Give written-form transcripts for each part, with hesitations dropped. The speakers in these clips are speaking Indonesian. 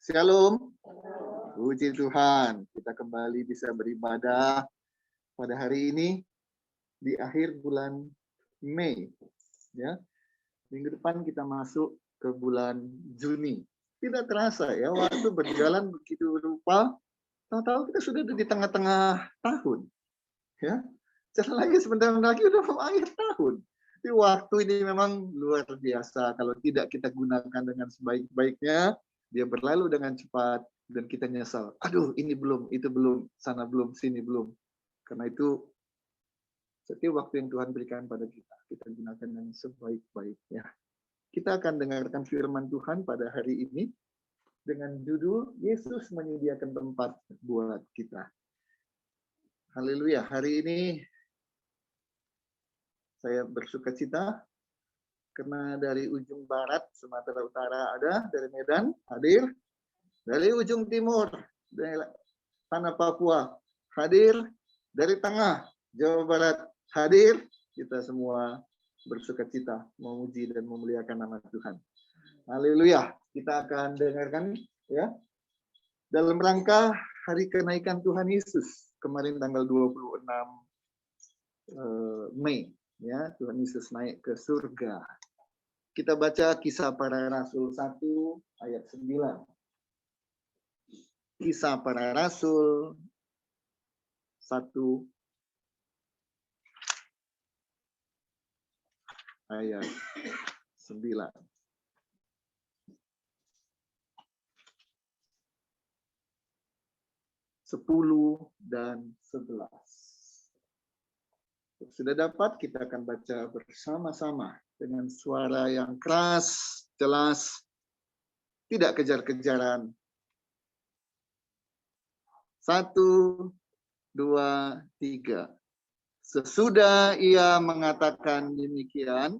Shalom. Puji Tuhan, kita kembali bisa beribadah pada hari ini di akhir bulan Mei. Ya, minggu depan kita masuk ke bulan Juni. Tidak terasa ya, waktu berjalan begitu rupa. Tahu-tahu kita sudah di tengah-tengah tahun. Ya, jalan lagi sebentar lagi udah mau akhir tahun. Di waktu ini memang luar biasa. Kalau tidak kita gunakan dengan sebaik-baiknya, dia berlalu dengan cepat dan kita nyesal. Aduh, ini belum, itu belum, sana belum, sini belum. Karena itu setiap waktu yang Tuhan berikan pada kita gunakan dengan sebaik-baiknya. Kita akan dengarkan firman Tuhan pada hari ini dengan judul Yesus menyediakan tempat buat kita. Haleluya. Hari ini saya bersukacita karena dari ujung barat Sumatera Utara ada, dari Medan hadir, dari ujung timur dari tanah Papua hadir, dari tengah Jawa Barat hadir. Kita semua bersukacita memuji dan memuliakan nama Tuhan. Haleluya. Kita akan dengarkan ya dalam rangka hari kenaikan Tuhan Yesus kemarin tanggal 26 Mei ya, Tuhan Yesus naik ke surga. Kita baca Kisah Para Rasul 1 ayat 9. Kisah Para Rasul 1 ayat 9. Sepuluh dan 11. Sudah dapat, kita akan baca bersama-sama dengan suara yang keras, jelas, tidak kejar-kejaran. 1, 2, 3. Sesudah ia mengatakan demikian,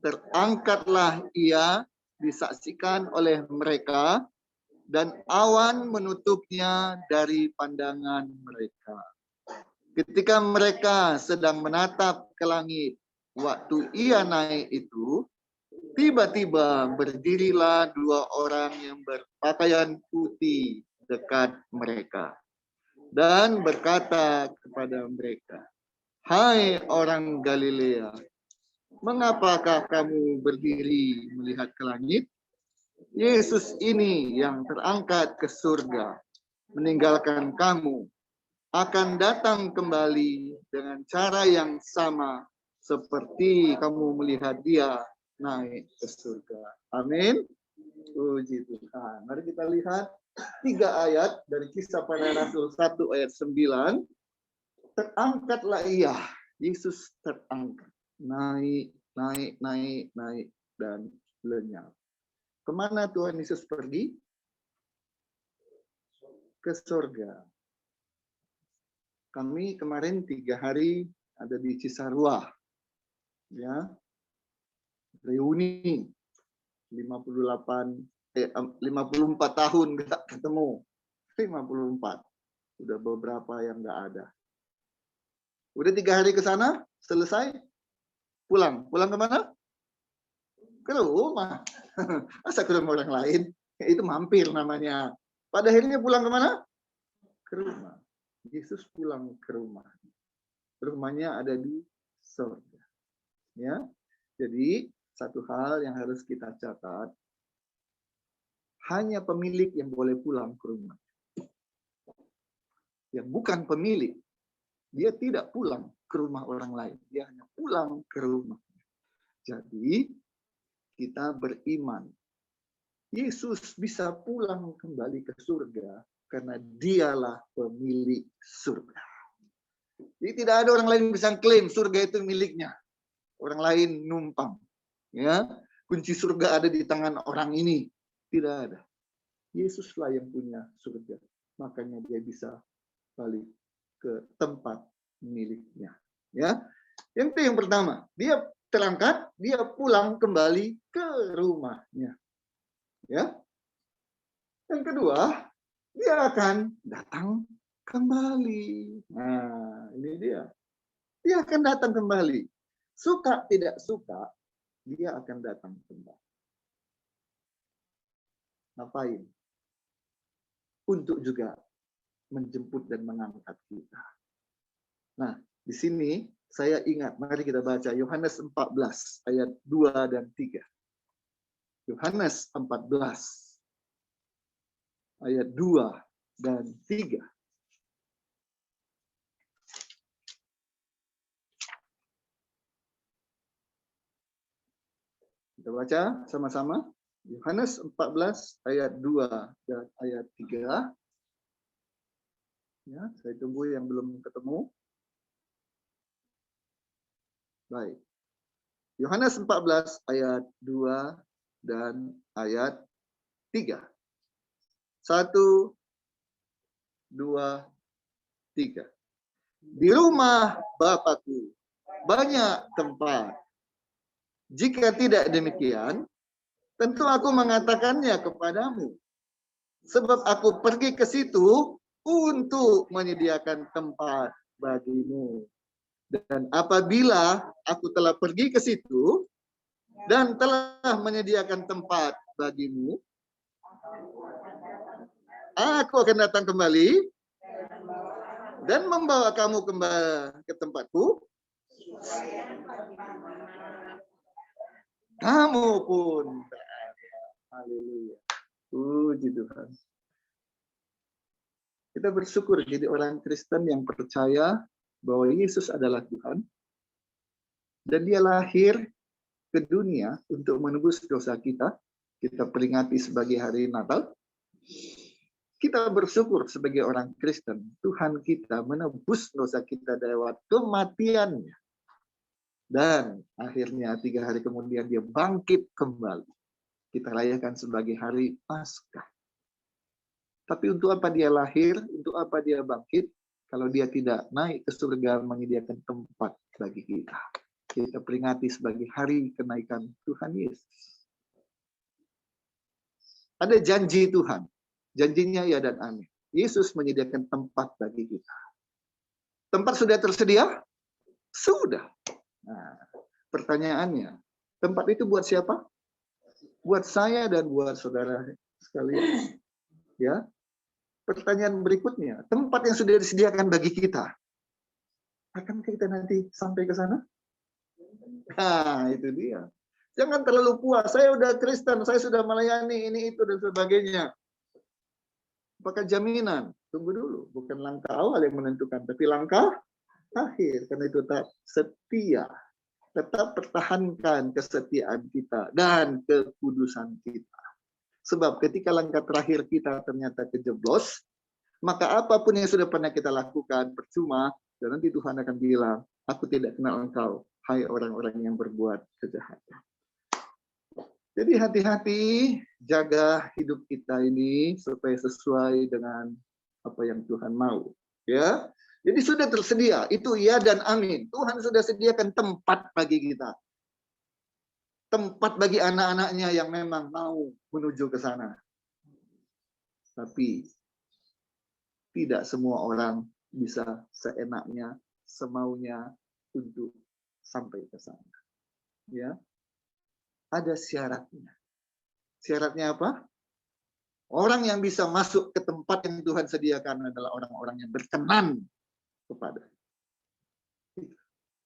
terangkatlah ia disaksikan oleh mereka, dan awan menutupnya dari pandangan mereka. Ketika mereka sedang menatap ke langit, waktu ia naik itu, tiba-tiba berdirilah 2 orang yang berpakaian putih dekat mereka dan berkata kepada mereka, "Hai orang Galilea, mengapakah kamu berdiri melihat ke langit? Yesus ini yang terangkat ke surga, meninggalkan kamu, akan datang kembali dengan cara yang sama seperti kamu melihat dia naik ke surga." Amin. Puji Tuhan. Mari kita lihat 3 ayat dari Kisah Para Rasul 1 ayat 9. Terangkatlah ia, Yesus terangkat, naik, naik, naik, naik, dan lenyap. Kemana Tuhan Yesus pergi? Ke surga. Kami kemarin 3 hari ada di Cisarua, ya, reuni 54 tahun nggak ketemu, 54, udah beberapa yang nggak ada. Udah 3 hari ke sana, selesai, pulang kemana? Ke rumah. Masa ke rumah orang lain? Ya, itu mampir namanya. Pada akhirnya pulang kemana? Ke rumah. Yesus pulang ke rumah. Rumahnya ada di surga. Ya. Jadi satu hal yang harus kita catat, hanya pemilik yang boleh pulang ke rumah. Yang bukan pemilik, dia tidak pulang ke rumah orang lain. Dia hanya pulang ke rumah. Jadi kita beriman, Yesus bisa pulang kembali ke surga karena dialah pemilik surga. Jadi tidak ada orang lain yang bisa klaim surga itu miliknya. Orang lain numpang. Ya, kunci surga ada di tangan orang ini. Tidak ada. Yesuslah yang punya surga. Makanya dia bisa balik ke tempat miliknya. Ya, yang itu yang pertama. Dia terangkat, dia pulang kembali ke rumahnya. Ya. Yang kedua, dia akan datang kembali. Nah, ini dia. Dia akan datang kembali. Suka tidak suka, dia akan datang kembali. Ngapain? untuk juga menjemput dan mengangkat kita. Nah, di sini saya ingat, mari kita baca Yohanes 14 ayat 2 dan 3. Yohanes 14 ayat 2 dan 3. Kita baca sama-sama. Yohanes 14 ayat 2 dan ayat 3. Ya, saya tunggu yang belum ketemu. Baik. Yohanes 14 ayat 2 dan ayat 3. 1, 2, 3. Di rumah Bapakku banyak tempat. Jika tidak demikian, tentu aku mengatakannya kepadamu. Sebab aku pergi ke situ untuk menyediakan tempat bagimu. Dan apabila aku telah pergi ke situ dan telah menyediakan tempat bagimu, aku akan datang kembali dan membawa kamu kembali ke tempatku. Kamu pun. Haleluya. Puji Tuhan. Kita bersyukur jadi orang Kristen yang percaya bahwa Yesus adalah Tuhan. Dan dia lahir ke dunia untuk menebus dosa kita. Kita peringati sebagai hari Natal. Kita bersyukur sebagai orang Kristen, Tuhan kita menebus dosa kita lewat kematiannya. Dan akhirnya 3 hari kemudian dia bangkit kembali. Kita rayakan sebagai hari Paskah. Tapi untuk apa dia lahir, untuk apa dia bangkit, kalau dia tidak naik ke surga menyediakan tempat bagi kita. Kita peringati sebagai hari kenaikan Tuhan Yesus. Ada janji Tuhan. Janjinya ya dan amin. Yesus menyediakan tempat bagi kita. Tempat sudah tersedia? Sudah. Nah, pertanyaannya, tempat itu buat siapa? Buat saya dan buat saudara sekalian. Ya. Pertanyaan berikutnya, tempat yang sudah disediakan bagi kita, akankah kita nanti sampai ke sana? Nah, itu dia. Jangan terlalu puas. Saya udah Kristen, saya sudah melayani ini itu dan sebagainya. Apakah jaminan? Tunggu dulu. Bukan langkah awal yang menentukan, tapi langkah akhir. Karena itu tetap setia. Tetap pertahankan kesetiaan kita dan kekudusan kita. Sebab ketika langkah terakhir kita ternyata kejeblos, maka apapun yang sudah pernah kita lakukan percuma, dan nanti Tuhan akan bilang, aku tidak kenal engkau, hai orang-orang yang berbuat kejahatan. Jadi hati-hati, jaga hidup kita ini supaya sesuai dengan apa yang Tuhan mau. Ya, jadi sudah tersedia, itu ya dan amin. Tuhan sudah sediakan tempat bagi kita. Tempat bagi anak-anaknya yang memang mau menuju ke sana. Tapi tidak semua orang bisa seenaknya, semaunya untuk sampai ke sana. Ya. Ada syaratnya. Syaratnya apa? Orang yang bisa masuk ke tempat yang Tuhan sediakan adalah orang-orang yang berkenan kepada.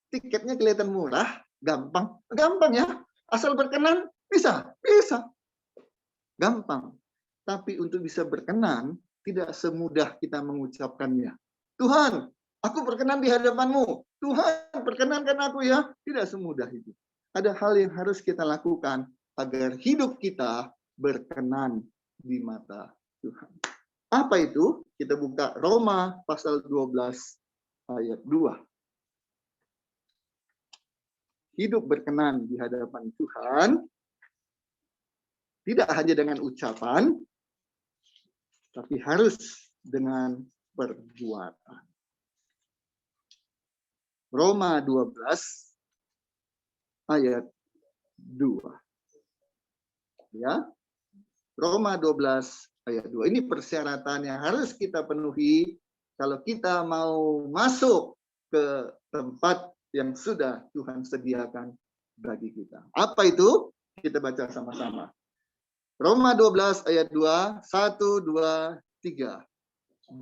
Tiketnya kelihatan murah, gampang. Gampang ya. Asal berkenan, bisa. Bisa. Gampang. Tapi untuk bisa berkenan, tidak semudah kita mengucapkannya. Tuhan, aku berkenan di hadapanmu. Tuhan, perkenankan aku ya. Tidak semudah itu. Ada hal yang harus kita lakukan agar hidup kita berkenan di mata Tuhan. Apa itu? Kita buka Roma pasal 12 ayat 2. Hidup berkenan di hadapan Tuhan tidak hanya dengan ucapan, tapi harus dengan perbuatan. Roma 12 ayat 2. Ya. Roma 12 ayat 2. Ini persyaratan yang harus kita penuhi kalau kita mau masuk ke tempat yang sudah Tuhan sediakan bagi kita. Apa itu? Kita baca sama-sama. Roma 12 ayat 2, 1, 2, 3.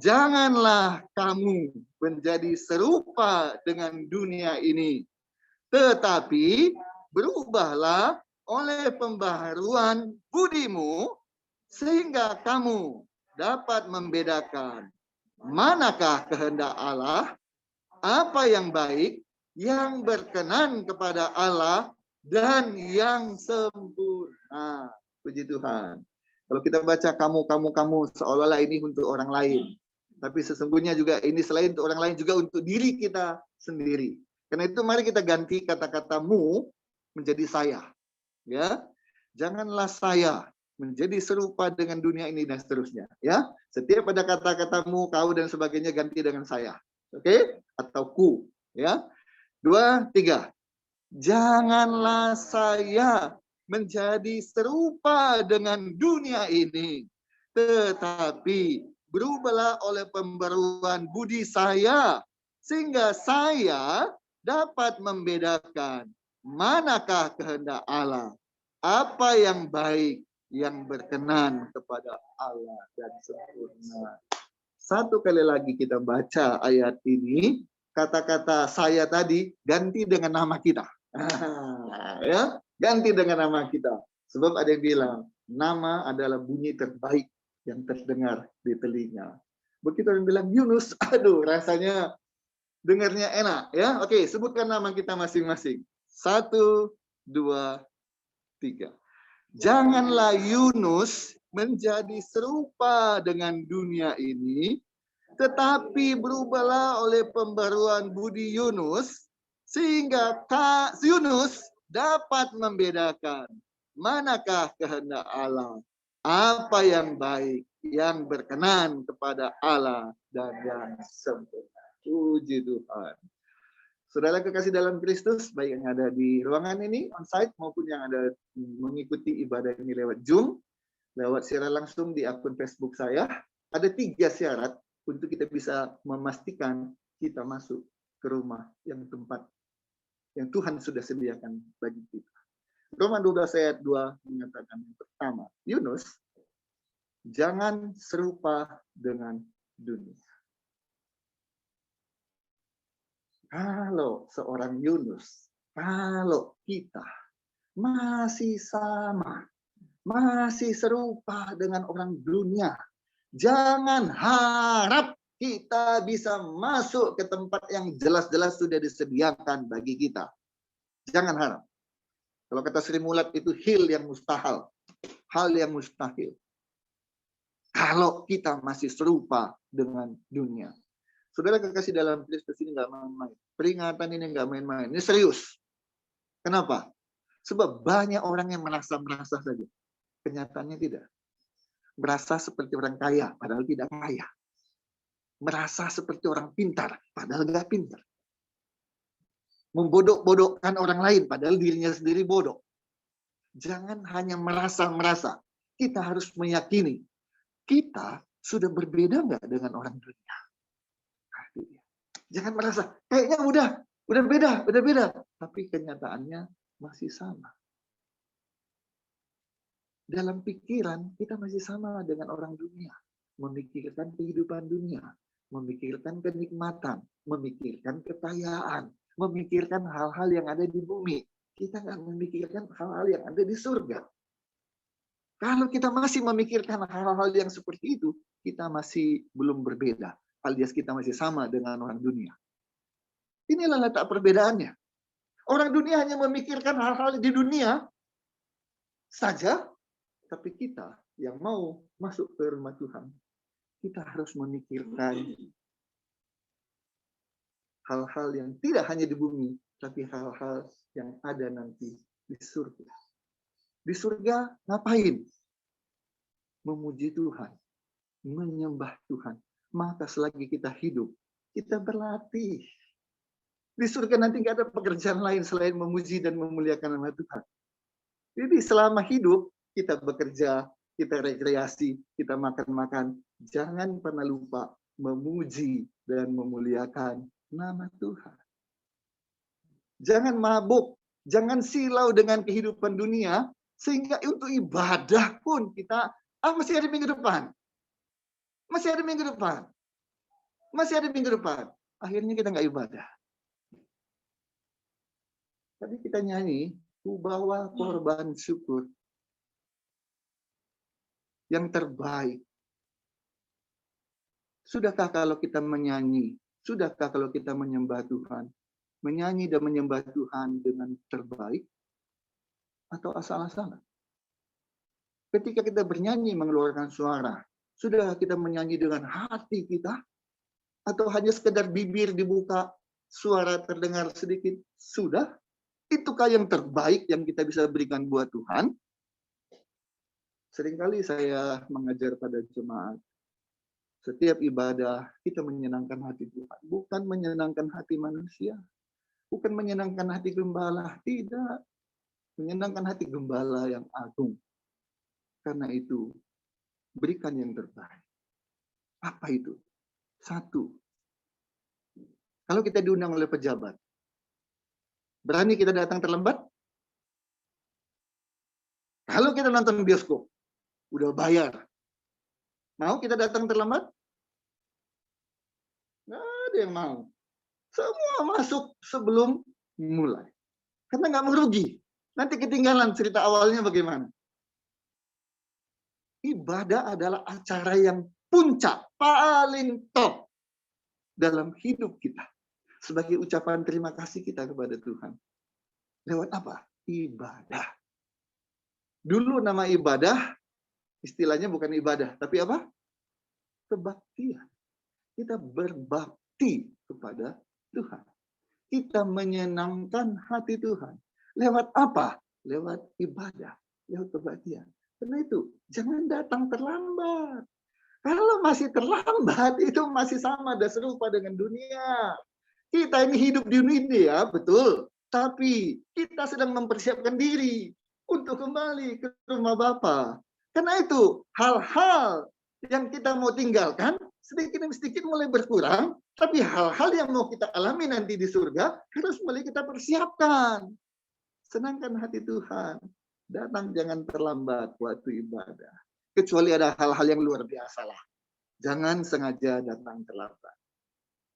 Janganlah kamu menjadi serupa dengan dunia ini, tetapi berubahlah oleh pembaharuan budimu, sehingga kamu dapat membedakan manakah kehendak Allah, apa yang baik, yang berkenan kepada Allah, dan yang sempurna. Puji Tuhan. Kalau kita baca kamu, seolah-olah ini untuk orang lain. Tapi sesungguhnya juga ini selain untuk orang lain, juga untuk diri kita sendiri. Karena itu mari kita ganti kata-katamu menjadi saya. Ya, janganlah saya menjadi serupa dengan dunia ini dan seterusnya. Ya, setiap ada kata-katamu, kau dan sebagainya ganti dengan saya. Oke? Atau ku. Ya. 2, 3. Janganlah saya menjadi serupa dengan dunia ini, tetapi berubahlah oleh pembaruan budi saya, sehingga saya dapat membedakan manakah kehendak Allah, apa yang baik, yang berkenan kepada Allah dan sempurna. Satu kali lagi kita baca ayat ini, kata-kata saya tadi ganti dengan nama kita. Ya, ganti dengan nama kita. Sebab ada yang bilang, nama adalah bunyi terbaik yang terdengar di telinga. Begitu orang bilang Yunus, aduh rasanya dengarnya enak. Ya, oke, sebutkan nama kita masing-masing. 1, 2, 3. Janganlah Yunus menjadi serupa dengan dunia ini, tetapi berubahlah oleh pembaruan budi Yunus, sehingga Yunus dapat membedakan manakah kehendak Allah, apa yang baik, yang berkenan kepada Allah, dan yang sempurna. Puji Tuhan. Saudara kekasih dalam Kristus, baik yang ada di ruangan ini, on-site, maupun yang ada mengikuti ibadah ini lewat Zoom, lewat siaran langsung di akun Facebook saya, ada 3 syarat untuk kita bisa memastikan kita masuk ke rumah yang tempat yang Tuhan sudah sediakan bagi kita. Roma 12 ayat 2 mengatakan yang pertama, Yunus, jangan serupa dengan dunia. Kalau seorang Yunus, kalau kita masih sama, masih serupa dengan orang dunia, jangan harap kita bisa masuk ke tempat yang jelas-jelas sudah disediakan bagi kita. Jangan harap. Kalau kata Sri Mulat itu hal yang mustahil. Hal yang mustahil. Kalau kita masih serupa dengan dunia. Saudara kekasih dalam Kristus ini nggak main-main. Peringatan ini nggak main-main. Ini serius. Kenapa? Sebab banyak orang yang merasa-merasa saja. Kenyataannya tidak. Merasa seperti orang kaya, padahal tidak kaya. Merasa seperti orang pintar, padahal nggak pintar. Membodok-bodokkan orang lain, padahal dirinya sendiri bodoh. Jangan hanya merasa-merasa. Kita harus meyakini. Kita sudah berbeda nggak dengan orang dunia? Jangan merasa, kayaknya udah beda. Tapi kenyataannya masih sama. Dalam pikiran, kita masih sama dengan orang dunia. Memikirkan kehidupan dunia, memikirkan kenikmatan, memikirkan kekayaan, memikirkan hal-hal yang ada di bumi. Kita nggak memikirkan hal-hal yang ada di surga. Kalau kita masih memikirkan hal-hal yang seperti itu, kita masih belum berbeda. Alias kita masih sama dengan orang dunia. Inilah letak perbedaannya. Orang dunia hanya memikirkan hal-hal di dunia saja, tapi kita yang mau masuk ke rumah Tuhan, kita harus memikirkan hal-hal yang tidak hanya di bumi, tapi hal-hal yang ada nanti di surga. Di surga ngapain? Memuji Tuhan, menyembah Tuhan. Maka selagi kita hidup, kita berlatih. Di surga nanti nggak ada pekerjaan lain selain memuji dan memuliakan nama Tuhan. Jadi selama hidup, kita bekerja, kita rekreasi, kita makan-makan. Jangan pernah lupa memuji dan memuliakan nama Tuhan. Jangan mabuk, jangan silau dengan kehidupan dunia, sehingga untuk ibadah pun kita, masih ada minggu depan. Masih ada minggu depan. Masih ada minggu depan. Akhirnya kita nggak ibadah. Tapi kita nyanyi, ku bawa korban syukur yang terbaik. Sudahkah kalau kita menyanyi? Sudahkah kalau kita menyembah Tuhan? Menyanyi dan menyembah Tuhan dengan terbaik? Atau asal-asalan? Ketika kita bernyanyi mengeluarkan suara, sudah kita menyanyi dengan hati kita? Atau hanya sekedar bibir dibuka, suara terdengar sedikit? Sudah? Itukah yang terbaik yang kita bisa berikan buat Tuhan? Seringkali saya mengajar pada jemaat, setiap ibadah kita menyenangkan hati Tuhan, bukan menyenangkan hati manusia, bukan menyenangkan hati gembala, tidak, menyenangkan hati gembala yang agung. Karena itu, berikan yang terbaik. Apa itu? Satu, kalau kita diundang oleh pejabat, berani kita datang terlambat? Kalau kita nonton bioskop, udah bayar, mau kita datang terlambat? Nggak ada yang mau. Semua masuk sebelum mulai. Karena nggak merugi. Nanti ketinggalan cerita awalnya bagaimana. Ibadah adalah acara yang puncak, paling top dalam hidup kita. Sebagai ucapan terima kasih kita kepada Tuhan. Lewat apa? Ibadah. Dulu nama ibadah, istilahnya bukan ibadah, tapi apa? Kebaktian. Kita berbakti kepada Tuhan. Kita menyenangkan hati Tuhan. Lewat apa? Lewat ibadah, lewat kebaktian. Karena itu, jangan datang terlambat. Kalau masih terlambat, itu masih sama dan serupa dengan dunia. Kita ini hidup di dunia, betul. Tapi kita sedang mempersiapkan diri untuk kembali ke rumah Bapa. Karena itu, hal-hal yang kita mau tinggalkan, sedikit demi sedikit mulai berkurang, tapi hal-hal yang mau kita alami nanti di surga, harus mulai kita persiapkan. Senangkan hati Tuhan. Datang jangan terlambat waktu ibadah. Kecuali ada hal-hal yang luar biasa lah. Jangan sengaja datang terlambat.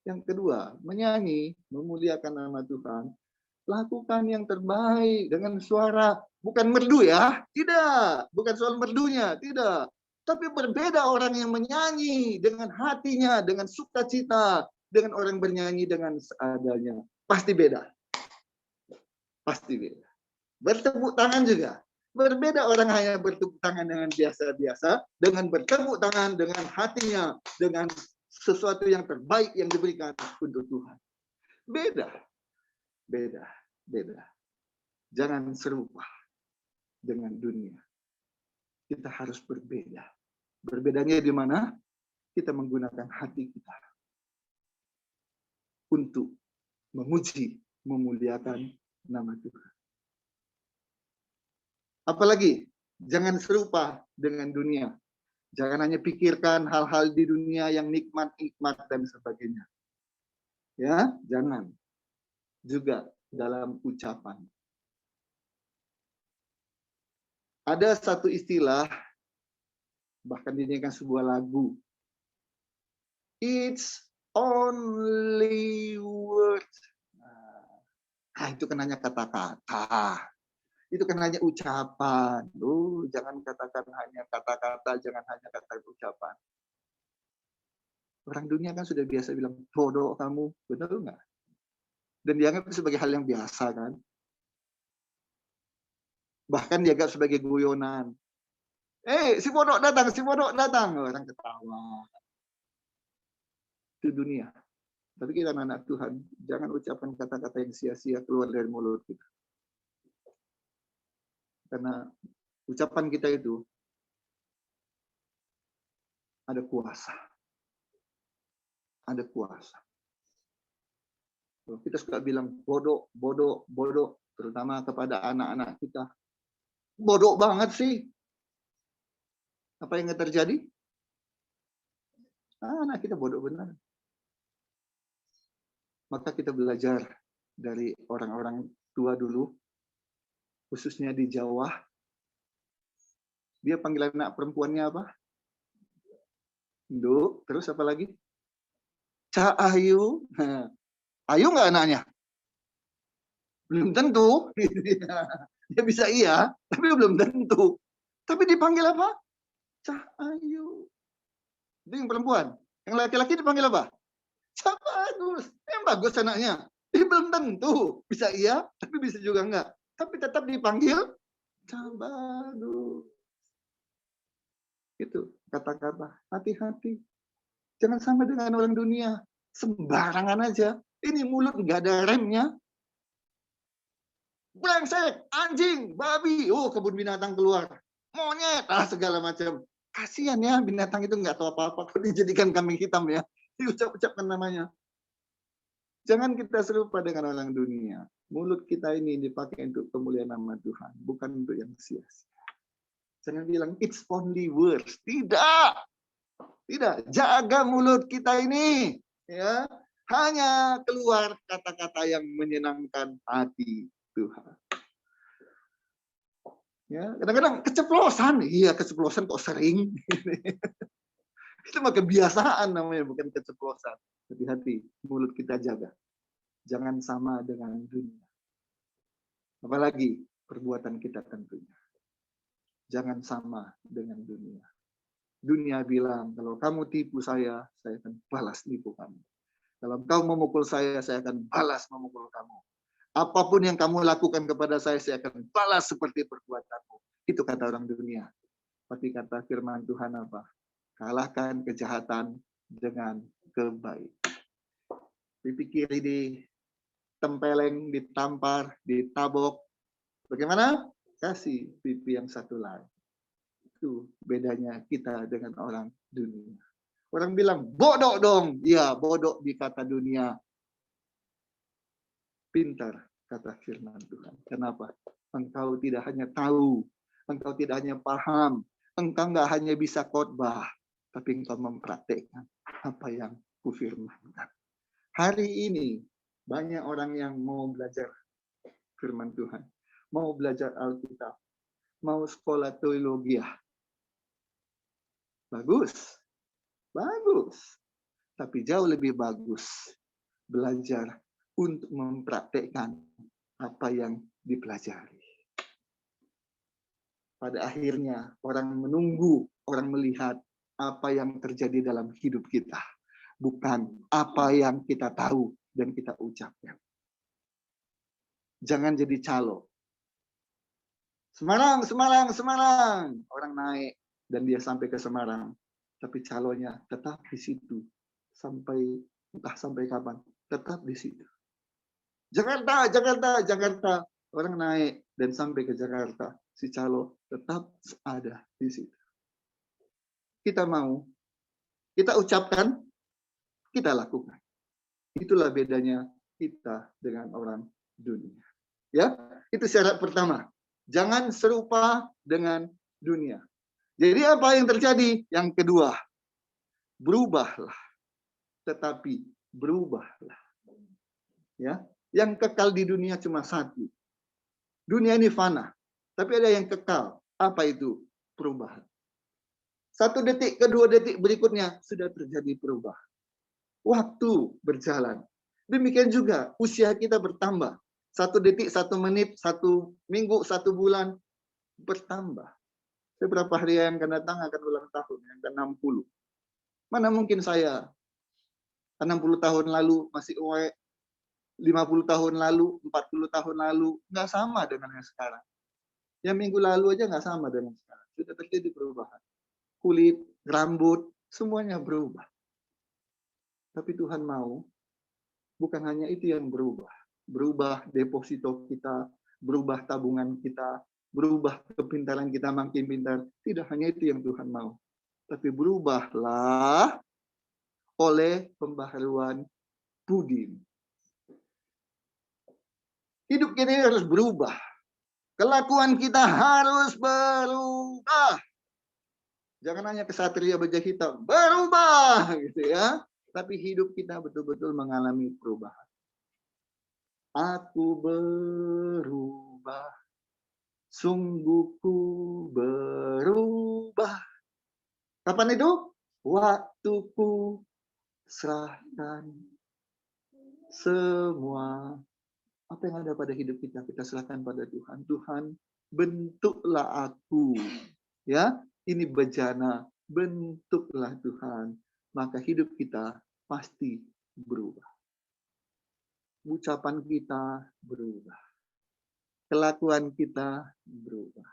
Yang kedua, menyanyi, memuliakan nama Tuhan. Lakukan yang terbaik dengan suara. Bukan merdu ya, tidak. Bukan soal merdunya, tidak. Tapi berbeda orang yang menyanyi dengan hatinya, dengan sukacita. Dengan orang bernyanyi dengan seadanya. Pasti beda. Pasti beda. Bertepuk tangan juga. Berbeda orang hanya bertepuk tangan dengan biasa-biasa, dengan bertepuk tangan dengan hatinya, dengan sesuatu yang terbaik yang diberikan untuk Tuhan. Beda. Beda. Beda. Jangan serupa dengan dunia. Kita harus berbeda. Berbedanya di mana? Kita menggunakan hati kita untuk memuji, memuliakan nama Tuhan. Apalagi, jangan serupa dengan dunia. Jangan hanya pikirkan hal-hal di dunia yang nikmat-nikmat dan sebagainya. Ya, jangan. Juga dalam ucapan. Ada satu istilah, bahkan dinyanyikan sebuah lagu. It's only word. Nah, itu kan hanya kata-kata. Itu kan hanya ucapan. Jangan katakan hanya kata-kata, jangan hanya kata ucapan. Orang dunia kan sudah biasa bilang, bodoh kamu. Benar nggak? Dan dianggap sebagai hal yang biasa kan. Bahkan dianggap sebagai guyonan. Si bodoh datang, si bodoh datang. Orang ketawa. Itu dunia. Tapi kita anak Tuhan, jangan ucapkan kata-kata yang sia-sia keluar dari mulut kita. Karena ucapan kita itu ada kuasa. Ada kuasa. Kita suka bilang bodoh, bodoh, bodoh, terutama kepada anak-anak kita. Bodoh banget sih. Apa yang terjadi? Anak kita bodoh benar. Maka kita belajar dari orang-orang tua dulu, khususnya di Jawa. Dia panggil anak perempuannya apa? Nduk, terus apa lagi? Cak Ayu. Nah, Ayu nggak anaknya? Belum tentu. Dia bisa iya, tapi belum tentu. Tapi dipanggil apa? Cak Ayu. Itu yang perempuan. Yang laki-laki dipanggil apa? Cak Bagus. Yang bagus anaknya. Dia belum tentu. Bisa iya, tapi bisa juga enggak. Tapi tetap dipanggil Cak Bagus. Itu kata-kata. Hati-hati. Jangan sama dengan orang dunia. Sembarangan aja. Ini mulut nggak ada remnya. Brengsek, anjing, babi. Oh, kebun binatang keluar. Monyet, segala macam. Kasihan ya, binatang itu nggak tahu apa-apa. Kok dijadikan kambing hitam ya. Diucap-ucapkan namanya. Jangan kita serupa dengan orang dunia. Mulut kita ini dipakai untuk kemuliaan nama Tuhan. Bukan untuk yang sia-sia. Jangan bilang, it's only words. Tidak. Tidak. Jaga mulut kita ini. Ya, hanya keluar kata-kata yang menyenangkan hati Tuhan. Ya, kadang-kadang keceplosan. Iya, keceplosan kok sering. Itu mah kebiasaan namanya, bukan keceplosan. Hati-hati, mulut kita jaga. Jangan sama dengan dunia. Apalagi perbuatan kita tentunya. Jangan sama dengan dunia. Dunia bilang, kalau kamu tipu saya akan balas tipu kamu. Kalau kau memukul saya akan balas memukul kamu. Apapun yang kamu lakukan kepada saya akan balas seperti perbuatanmu. Itu kata orang dunia. Tapi kata firman Tuhan apa? Kalahkan kejahatan dengan kebaikan. Pipi kiri ditempeleng, ditampar, ditabok. Bagaimana? Kasih pipi yang satu lagi. Itu bedanya kita dengan orang dunia. Orang bilang, bodoh dong. Ya, bodoh di kata dunia. Pintar, kata firman Tuhan. Kenapa? Engkau tidak hanya tahu, engkau tidak hanya paham, engkau nggak hanya bisa khotbah, tapi engkau mempraktekkan apa yang kufirmankan. Hari ini, banyak orang yang mau belajar firman Tuhan, mau belajar Alkitab, mau sekolah teologi. Bagus, bagus. Tapi jauh lebih bagus belajar untuk mempraktekkan apa yang dipelajari. Pada akhirnya orang menunggu, orang melihat apa yang terjadi dalam hidup kita. Bukan apa yang kita tahu dan kita ucapkan. Jangan jadi calo. Semarang, Semarang, Semarang. Orang naik dan dia sampai ke Semarang. Tapi calonnya tetap di situ. Entah sampai kapan. Tetap di situ. Jakarta, Jakarta, Jakarta. Orang naik dan sampai ke Jakarta. Si calo tetap ada di situ. Kita mau, kita ucapkan, kita lakukan. Itulah bedanya kita dengan orang dunia. Ya, itu syarat pertama. Jangan serupa dengan dunia. Jadi apa yang terjadi? Yang kedua, berubahlah. Tetapi berubahlah. Ya, yang kekal di dunia cuma satu. Dunia ini fana, tapi ada yang kekal. Apa itu? Perubahan. 1 detik ke 2 detik berikutnya sudah terjadi perubahan. Waktu berjalan. Demikian juga usia kita bertambah. 1 detik, 1 menit, 1 minggu, 1 bulan bertambah. Beberapa hari yang akan datang akan ulang tahun yang ke-60. Mana mungkin saya 60 tahun lalu masih uwe, 50 tahun lalu, 40 tahun lalu, nggak sama dengan yang sekarang. Yang minggu lalu aja nggak sama dengan sekarang. Sudah terjadi perubahan. Kulit, rambut, semuanya berubah. Tapi Tuhan mau, bukan hanya itu yang berubah. Berubah deposito kita, berubah tabungan kita, berubah kepintaran kita makin pintar. Tidak hanya itu yang Tuhan mau. Tapi berubahlah oleh pembaharuan budi. Hidup kita harus berubah. Kelakuan kita harus berubah. Jangan hanya kesatria bajak hitam. Berubah gitu ya. Tapi hidup kita betul-betul mengalami perubahan. Aku berubah. Sungguh ku berubah. Kapan itu? waktuku serahkan semua. Apa yang ada pada hidup kita, kita serahkan pada Tuhan. Tuhan, bentuklah aku. Ya, ini bejana, bentuklah Tuhan. Maka hidup kita pasti berubah. Ucapan kita berubah. Kelakuan kita berubah.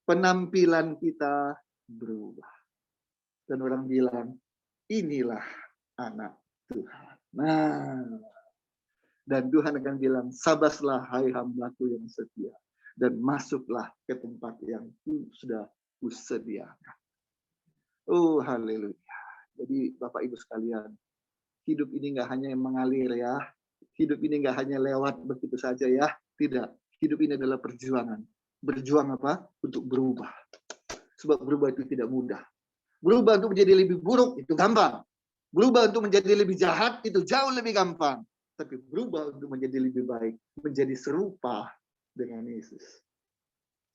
Penampilan kita berubah. Dan orang bilang, inilah anak Tuhan. Nah, dan Tuhan akan bilang, sabaslah hai hambaku yang setia. Dan masuklah ke tempat yang sudah kusediakan. Oh, haleluya. Jadi Bapak Ibu sekalian, hidup ini nggak hanya mengalir ya. Hidup ini nggak hanya lewat begitu saja ya. Tidak. Hidup ini adalah perjuangan. Berjuang apa? Untuk berubah. Sebab berubah itu tidak mudah. Berubah untuk menjadi lebih buruk, itu gampang. Berubah untuk menjadi lebih jahat, itu jauh lebih gampang. Tapi berubah untuk menjadi lebih baik, menjadi serupa dengan Yesus.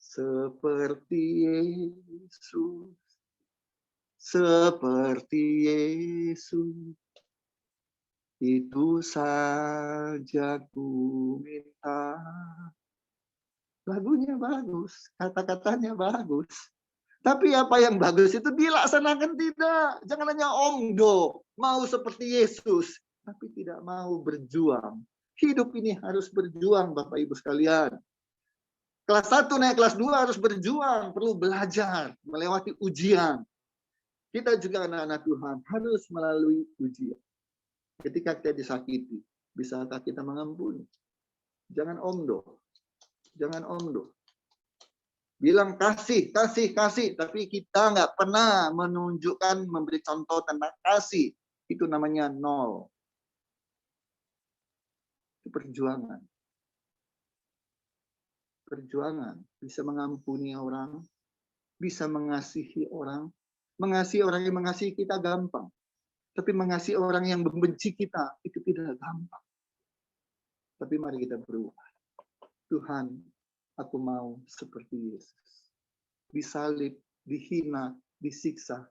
Seperti Yesus, seperti Yesus, itu saja ku minta. Lagunya bagus, kata-katanya bagus. Tapi apa yang bagus itu dilaksanakan tidak. Jangan hanya omdo, mau seperti Yesus, tapi tidak mau berjuang. Hidup ini harus berjuang, Bapak Ibu sekalian. Kelas 1 naik kelas 2 harus berjuang, perlu belajar, melewati ujian. Kita juga anak-anak Tuhan harus melalui ujian. Ketika kita disakiti, bisakah kita mengampuni? Jangan omdo. Jangan omdo. Bilang kasih, kasih, kasih. Tapi kita nggak pernah menunjukkan, memberi contoh tentang kasih. Itu namanya nol. Itu perjuangan. Perjuangan. Bisa mengampuni orang. Bisa mengasihi orang. Mengasihi orang yang mengasihi kita gampang. Tapi mengasihi orang yang membenci kita, itu tidak gampang. Tapi mari kita berubah. Tuhan, aku mau seperti Yesus. Disalib, dihina, disiksa.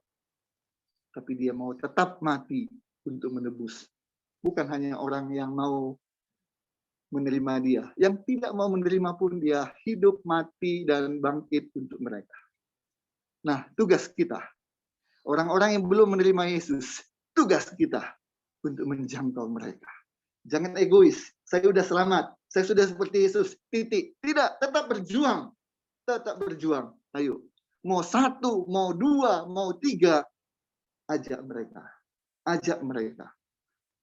Tapi dia mau tetap mati untuk menebus. Bukan hanya orang yang mau menerima dia. Yang tidak mau menerima pun dia hidup, mati, dan bangkit untuk mereka. Nah, tugas kita. Orang-orang yang belum menerima Yesus, tugas kita untuk menjangkau mereka. Jangan egois. Saya sudah selamat. Saya sudah seperti Yesus. Titik. Tidak. Tetap berjuang. Tetap berjuang. Ayo. Mau 1, mau 2, mau 3. Ajak mereka. Ajak mereka.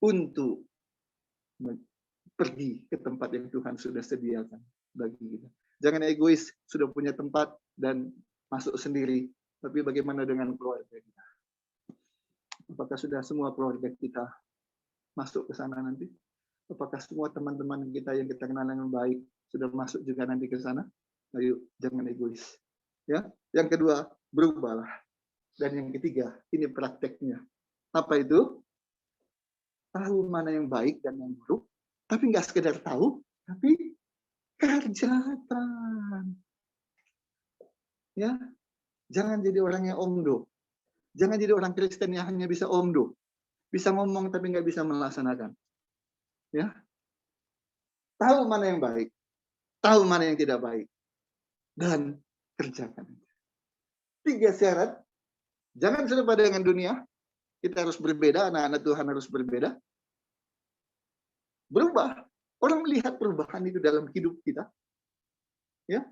Untuk pergi ke tempat yang Tuhan sudah sediakan bagi kita. Jangan egois. Sudah punya tempat dan masuk sendiri. Tapi bagaimana dengan keluarga kita? Apakah sudah semua keluarga kita masuk ke sana nanti? Apakah semua teman-teman kita yang kita kenal dengan baik sudah masuk juga nanti ke sana? Ayo, jangan egois. Ya, yang kedua, berubahlah. Dan yang ketiga, ini prakteknya. Apa itu? Tahu mana yang baik dan yang buruk, tapi nggak sekedar tahu, tapi kerjakan. Ya, jangan jadi orang yang omdo. Jangan jadi orang Kristen yang hanya bisa omdo. Bisa ngomong tapi nggak bisa melaksanakan. Ya, tahu mana yang baik, tahu mana yang tidak baik, dan kerjakan. 3 syarat. Jangan serupa dengan dunia. Kita harus berbeda, anak-anak Tuhan harus berbeda. Berubah. Orang melihat perubahan itu dalam hidup kita. Ya,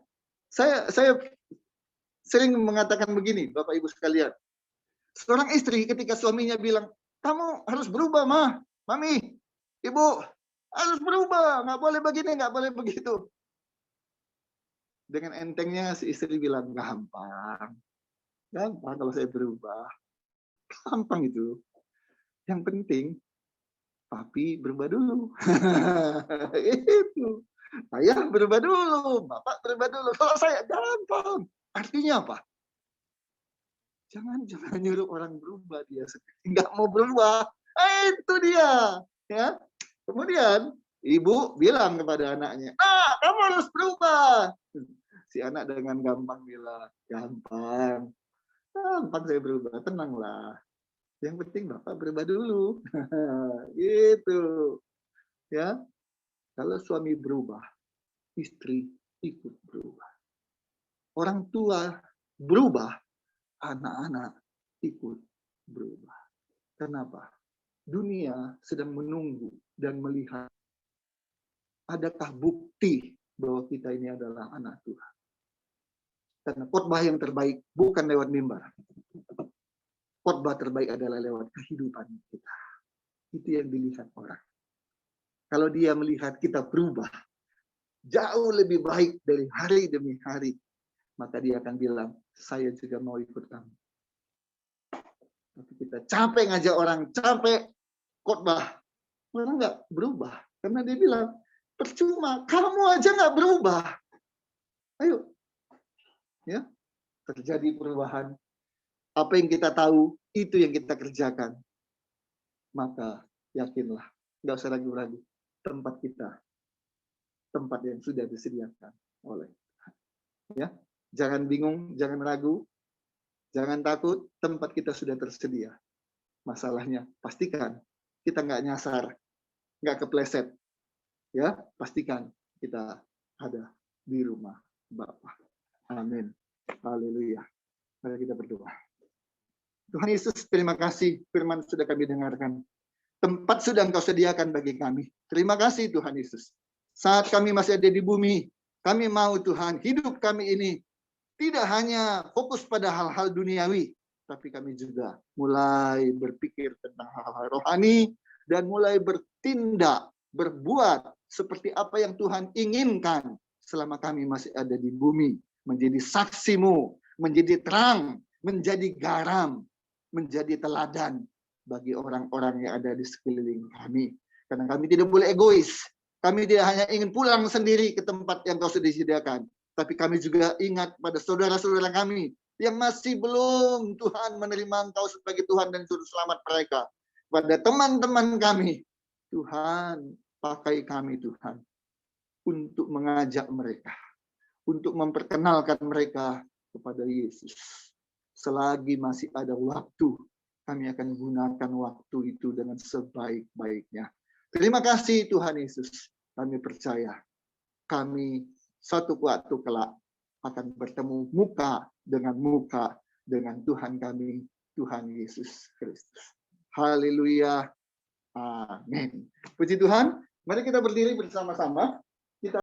saya sering mengatakan begini, Bapak Ibu sekalian. Seorang istri ketika suaminya bilang, kamu harus berubah, Ma, Mami, Ibu, harus berubah, nggak boleh begini, nggak boleh begitu. Dengan entengnya si istri bilang, gampang. Gampang kalau saya berubah. Gampang itu. Yang penting, papi berubah dulu. Itu. Ayah berubah dulu, bapak berubah dulu. Kalau saya gampang. Artinya apa? Jangan nyuruh orang berubah, dia nggak mau berubah. Itu dia. Ya. Kemudian ibu bilang kepada anaknya, kamu harus berubah. Si anak dengan gampang bilang, gampang saya berubah, tenanglah. Yang penting Bapak berubah dulu. Gitu. Ya. Kalau suami berubah, istri ikut berubah. Orang tua berubah, anak-anak ikut berubah. Kenapa? Dunia sedang menunggu dan melihat adakah bukti bahwa kita ini adalah anak Tuhan. Karena khotbah yang terbaik bukan lewat mimbar. Khotbah terbaik adalah lewat kehidupan kita. Itu yang dilihat orang. Kalau dia melihat kita berubah jauh lebih baik dari hari demi hari, maka dia akan bilang, saya juga mau ikut kamu. Tapi kita capek ngajak orang, capek khotbah, orang nggak berubah. Karena dia bilang, percuma, kamu aja nggak berubah. Ayo, ya, terjadi perubahan. Apa yang kita tahu, itu yang kita kerjakan. Maka yakinlah, nggak usah ragu-ragu, tempat kita, tempat yang sudah disediakan oleh Tuhan. Ya, jangan bingung, jangan ragu, jangan takut, tempat kita sudah tersedia. Masalahnya, pastikan kita nggak nyasar, nggak kepleset. Ya, pastikan kita ada di rumah Bapa. Amin. Haleluya. Mari kita berdoa. Tuhan Yesus, terima kasih firman sudah kami dengarkan. Tempat sudah Engkau sediakan bagi kami. Terima kasih Tuhan Yesus. Saat kami masih ada di bumi, kami mau Tuhan, hidup kami ini tidak hanya fokus pada hal-hal duniawi, tapi kami juga mulai berpikir tentang hal-hal rohani dan mulai bertindak, berbuat seperti apa yang Tuhan inginkan selama kami masih ada di bumi. Menjadi saksimu, menjadi terang, menjadi garam, menjadi teladan bagi orang-orang yang ada di sekeliling kami. Karena kami tidak boleh egois. Kami tidak hanya ingin pulang sendiri ke tempat yang Kau sudah disediakan, tapi kami juga ingat pada saudara-saudara kami yang masih belum Tuhan menerima Engkau sebagai Tuhan dan Juru Selamat mereka. Pada teman-teman kami, Tuhan pakai kami Tuhan untuk mengajak mereka, untuk memperkenalkan mereka kepada Yesus. Selagi masih ada waktu, kami akan gunakan waktu itu dengan sebaik-baiknya. Terima kasih Tuhan Yesus. Kami percaya kami satu waktu kelak akan bertemu muka dengan Tuhan kami, Tuhan Yesus Kristus. Haleluya. Amin. Puji Tuhan. Mari kita berdiri bersama-sama.